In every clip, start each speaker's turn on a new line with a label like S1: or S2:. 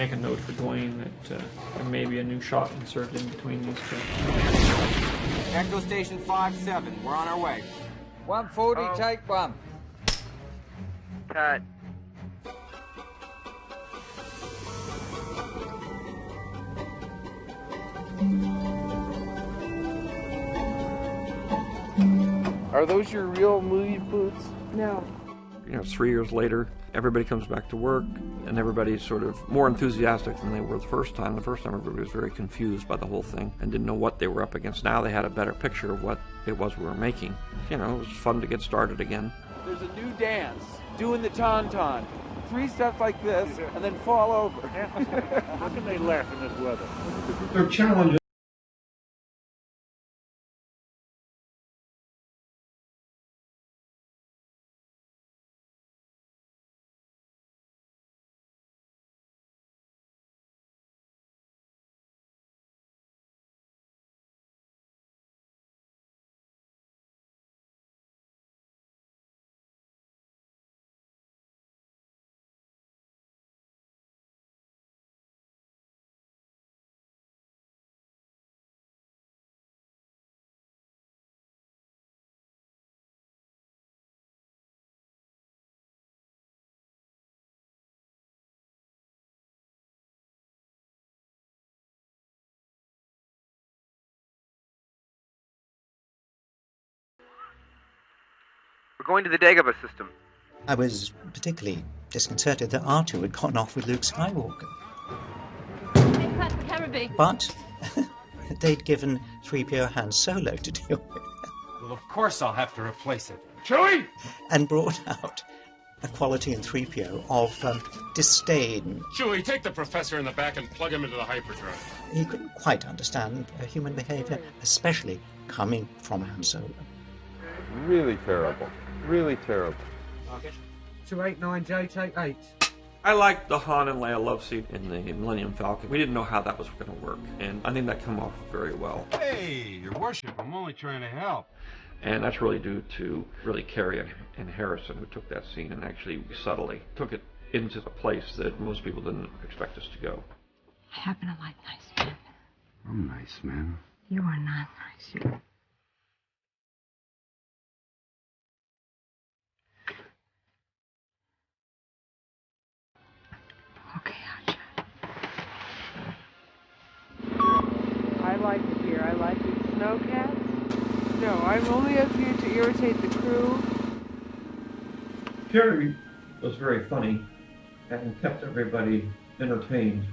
S1: make a note for Dwayne that there may be a new shot inserted in between these two.
S2: Echo Station 5-7, we're on our way.
S3: 140, take one.
S4: Cut.
S5: Are those your real movie boots?
S6: No.
S7: 3 years later, everybody comes back to work, and everybody's sort of more enthusiastic than they were the first time. The first time everybody was very confused by the whole thing and didn't know what they were up against. Now they had a better picture of what it was we were making. It was fun to get started again.
S5: There's a new dance, doing the tauntaun. 3 steps like this, and then fall over.
S8: How can they laugh in this weather?
S1: They're challenging.
S4: We're going to the Dagobah system.
S9: I was particularly disconcerted that R2 had gone off with Luke Skywalker. But they'd given 3PO Han Solo to deal with.
S2: Well, of course I'll have to replace it.
S8: Chewie!
S9: And brought out a quality in 3PO of disdain.
S10: Chewie, take the professor in the back and plug him into the hyperdrive.
S9: He couldn't quite understand human behavior, especially coming from Han Solo.
S5: Really terrible. Really terrible.
S3: 289J, take 8.
S7: I liked the Han and Leia love scene in the Millenium Falcon. We didn't know how that was going to work, and I think that came off very well.
S10: Hey, your worship, I'm only trying to help.
S7: And that's really due to really Carrie and Harrison, who took that scene and actually subtly took it into a place that most people didn't expect us to go.
S6: I happen to like nice men.
S10: I'm nice, man.
S6: You are not nice. You. Okay, Archer.
S11: I like it here. I like these snowcats. No, I'm only up here to irritate the crew.
S1: Carrie was very funny and kept everybody entertained.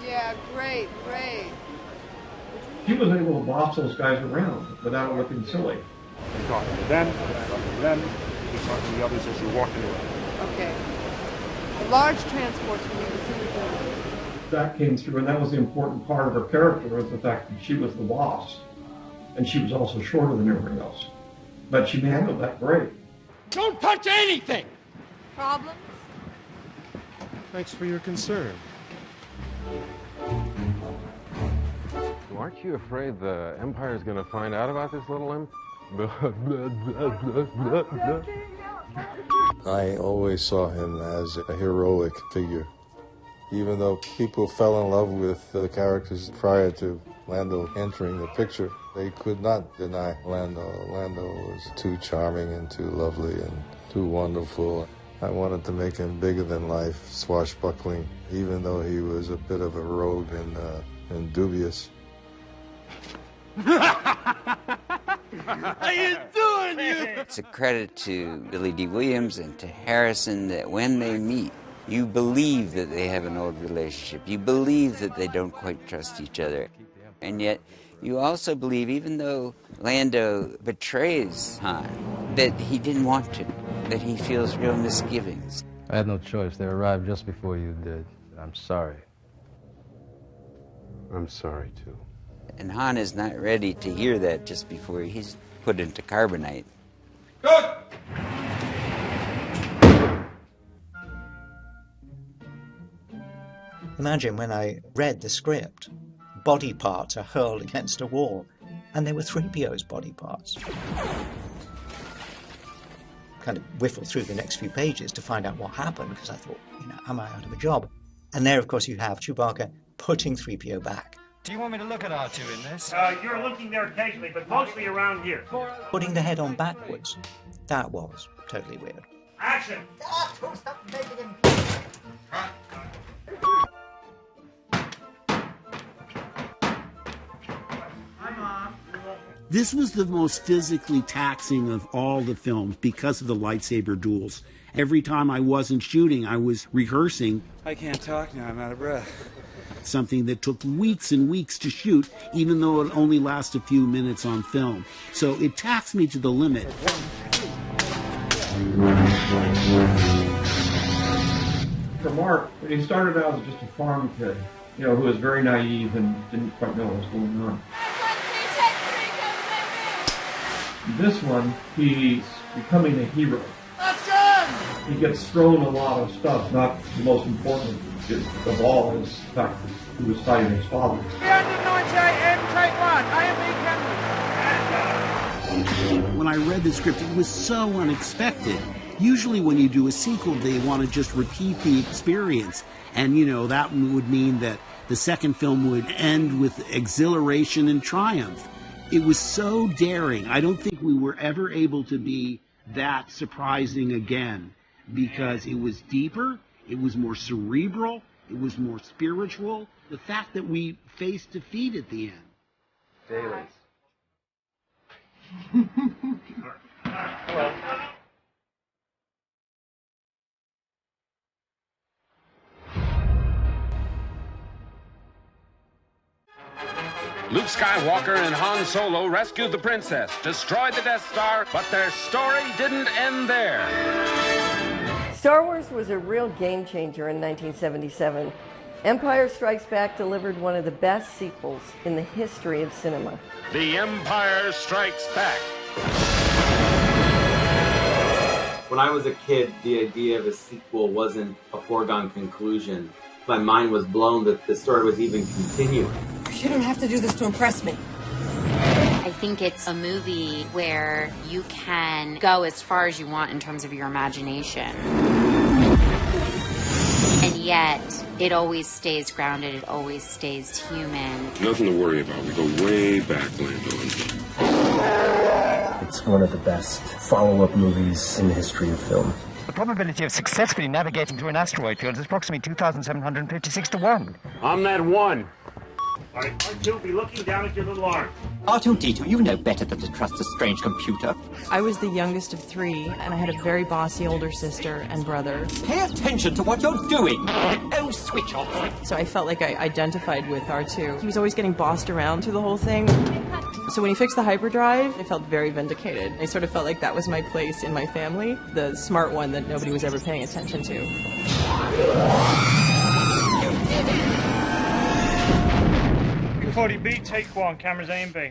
S11: Yeah, great.
S1: He was able to boss those guys around without looking silly.
S8: You're talking to them, you're talking to them, you're talking to the others as you're walking around.
S11: Okay. A large transports from the city building.
S1: That came through, and that was the important part of her character, was the fact that she was the boss. And she was also shorter than everybody else. But she handled that great.
S10: Don't touch anything!
S11: Problems?
S10: Thanks for your concern.
S5: Aren't you afraid the Empire's going to find out about this little imp?
S12: I always saw him as a heroic figure. Even though people fell in love with the characters prior to Lando entering the picture, they could not deny Lando. Lando was too charming and too lovely and too wonderful. I wanted to make him bigger than life, swashbuckling, even though he was a bit of a rogue and dubious.
S10: How you doing, you?
S3: It's a credit to Billy Dee Williams and to Harrison that when they meet, you believe that they have an old relationship. You believe that they don't quite trust each other. And yet, you also believe, even though Lando betrays Han, that he didn't want to, that he feels real misgivings.
S13: I had no choice. They arrived just before you did. I'm sorry.
S5: I'm sorry, too.
S3: And Han is not ready to hear that just before he's put into carbonite.
S1: Good!
S9: Imagine when I read the script, body parts are hurled against a wall, and they were 3PO's body parts. Kind of whiffled through the next few pages to find out what happened, because I thought, am I out of a job? And there, of course, you have Chewbacca putting 3PO back.
S14: Do you want me to look at R2 in this?
S8: You're looking there occasionally, but mostly around here.
S9: Putting the head on backwards. That was totally weird.
S8: Action!
S15: This was the most physically taxing of all the films because of the lightsaber duels. Every time I wasn't shooting, I was rehearsing.
S5: I can't talk now, I'm out of breath.
S15: Something that took weeks and weeks to shoot, even though it only lasts a few minutes on film. So it taxed me to the limit.
S1: For Mark, he started out as just a farm kid, you know, who was very naive and didn't quite know what was going on. This one, he's becoming a hero. He gets thrown a lot of stuff, not the most important of all is the fact that he was fighting his father.
S2: 398M, take one, A&B
S15: When I read the script, it was so unexpected. Usually when you do a sequel, they want to just repeat the experience. And, you know, that would mean that the second film would end with exhilaration and triumph. It was so daring. I don't think we were ever able to be that surprising again, because it was deeper, it was more cerebral, it was more spiritual. The fact that we faced defeat at the end.
S5: Dailies.
S16: Luke Skywalker and Han Solo rescued the princess, destroyed the Death Star, but their story didn't end there.
S17: Star Wars was a real game changer in 1977. Empire Strikes Back delivered one of the best sequels in the history of cinema.
S16: The Empire Strikes Back.
S18: When I was a kid, the idea of a sequel wasn't a foregone conclusion. My mind was blown that the story was even continuing.
S19: You don't have to do this to impress me.
S20: I think it's a movie where you can go as far as you want in terms of your imagination. And yet, it always stays grounded, it always stays human.
S21: Nothing to worry about. We go way back, Lando.
S22: It's one of the best follow-up movies in the history of film.
S14: The probability of successfully navigating through an asteroid field is approximately 2,756 to 1.
S16: I'm that one.
S8: All right, R2, be looking down at your little arm.
S23: R2-D2, you know better than to trust a strange computer.
S11: I was the youngest of three, and I had a very bossy older sister and brother.
S23: Pay attention to what you're doing. Oh, switch off.
S11: So I felt like I identified with R2. He was always getting bossed around through the whole thing. So when he fixed the hyperdrive, I felt very vindicated. I sort of felt like that was my place in my family, the smart one that nobody was ever paying attention to.
S8: You did it! 40B, take one, cameras A and B.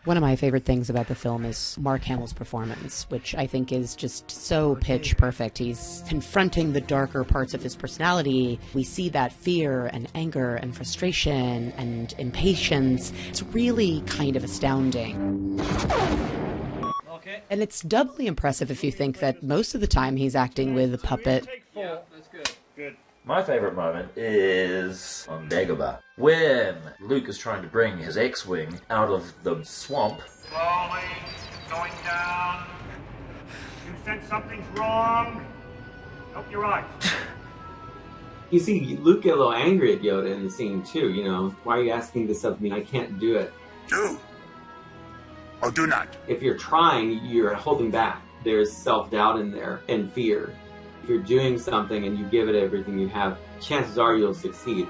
S24: One of my favorite things about the film is Mark Hamill's performance, which I think is just so pitch perfect. He's confronting the darker parts of his personality. We see that fear and anger and frustration and impatience. It's really kind of astounding.
S8: Okay.
S24: And it's doubly impressive if you think that most of the time he's acting with a puppet.
S8: Yeah, that's good. Good.
S25: My favourite moment is on Dagobah, when Luke is trying to bring his X-Wing out of the swamp.
S8: Slowly, going down. You sense something's wrong. Open your eyes.
S18: You see Luke get a little angry at Yoda in the scene too, you know. Why are you asking this of me? I can't do it.
S10: Do. Or do not.
S18: If you're trying, you're holding back. There's self-doubt in there and fear. If you're doing something and you give it everything you have, chances are you'll succeed.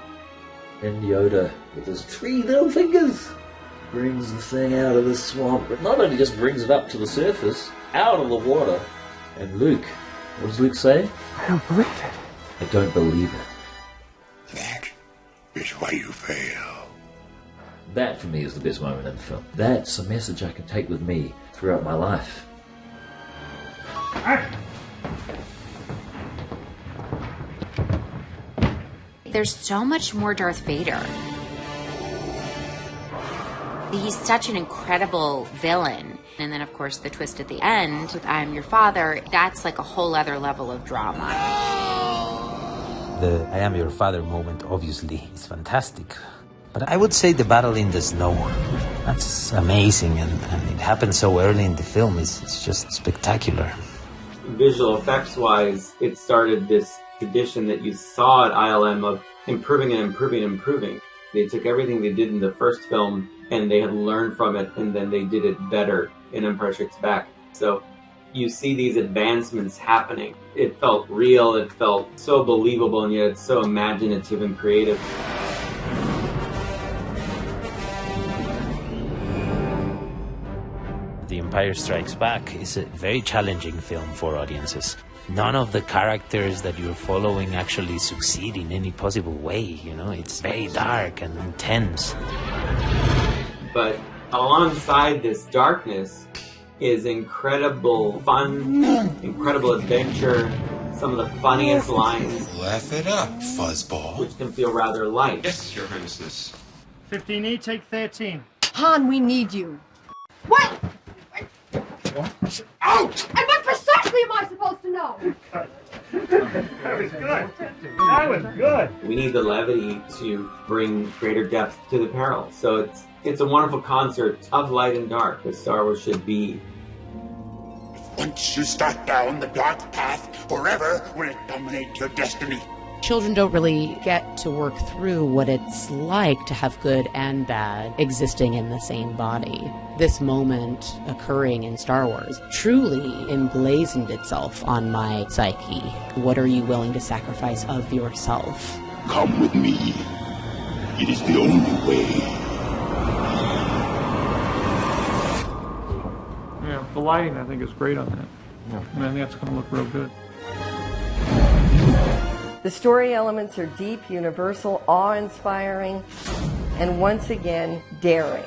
S25: And Yoda, with his 3 little fingers, brings the thing out of the swamp. But not only just brings it up to the surface, out of the water. And Luke, what does Luke say?
S14: I don't believe it.
S25: I don't believe it.
S10: That is why you fail.
S25: That, for me, is the best moment in the film. That's a message I can take with me throughout my life.
S20: There's so much more Darth Vader. He's such an incredible villain. And then, of course, the twist at the end with I am your father, that's like a whole other level of drama.
S4: The I am your father moment, obviously, is fantastic. But I would say the battle in the snow, that's amazing, and it happened so early in the film. It's just spectacular.
S18: Visual effects-wise, it started this tradition that you saw at ILM of improving and improving and improving. They took everything they did in the first film, and they had learned from it, and then they did it better in Empire Strikes Back. So you see these advancements happening. It felt real, it felt so believable, and yet it's so imaginative and creative.
S4: The Empire Strikes Back is a very challenging film for audiences. None of the characters that you're following actually succeed in any possible way, you know? It's very dark and intense.
S18: But alongside this darkness is incredible fun, incredible adventure, some of the funniest lines.
S10: Laugh it up, fuzzball.
S18: Which can feel rather light.
S10: Yes, Your Highness.
S6: 15E, take 13.
S19: Han, we need you. What?
S10: Out!
S19: And what precisely am I supposed to know?
S6: That was good. That was good.
S18: We need the levity to bring greater depth to the peril. So it's a wonderful concert of light and dark, as Star Wars should be.
S10: Once you start down the dark path, forever will it dominate your destiny.
S24: Children don't really get to work through what it's like to have good and bad existing in the same body. This moment occurring in Star Wars truly emblazoned itself on my psyche. What are you willing to sacrifice of yourself?
S10: Come with me. It is the only way.
S1: Yeah, the lighting I think is great on that. Yeah. And I think that's going to look real good.
S17: The story elements are deep, universal, awe-inspiring, and once again, daring.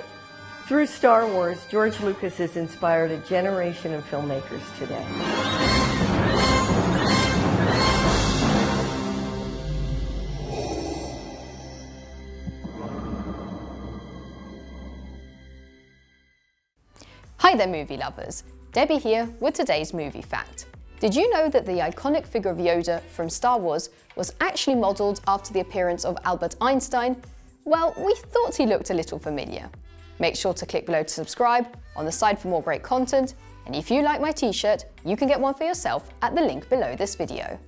S17: Through Star Wars, George Lucas has inspired a generation of filmmakers today.
S7: Hi there, movie lovers. Debbie here with today's movie fact. Did you know that the iconic figure of Yoda from Star Wars was actually modelled after the appearance of Albert Einstein? Well, we thought he looked a little familiar. Make sure to click below to subscribe, on the side for more great content, and if you like my t-shirt, you can get one for yourself at the link below this video.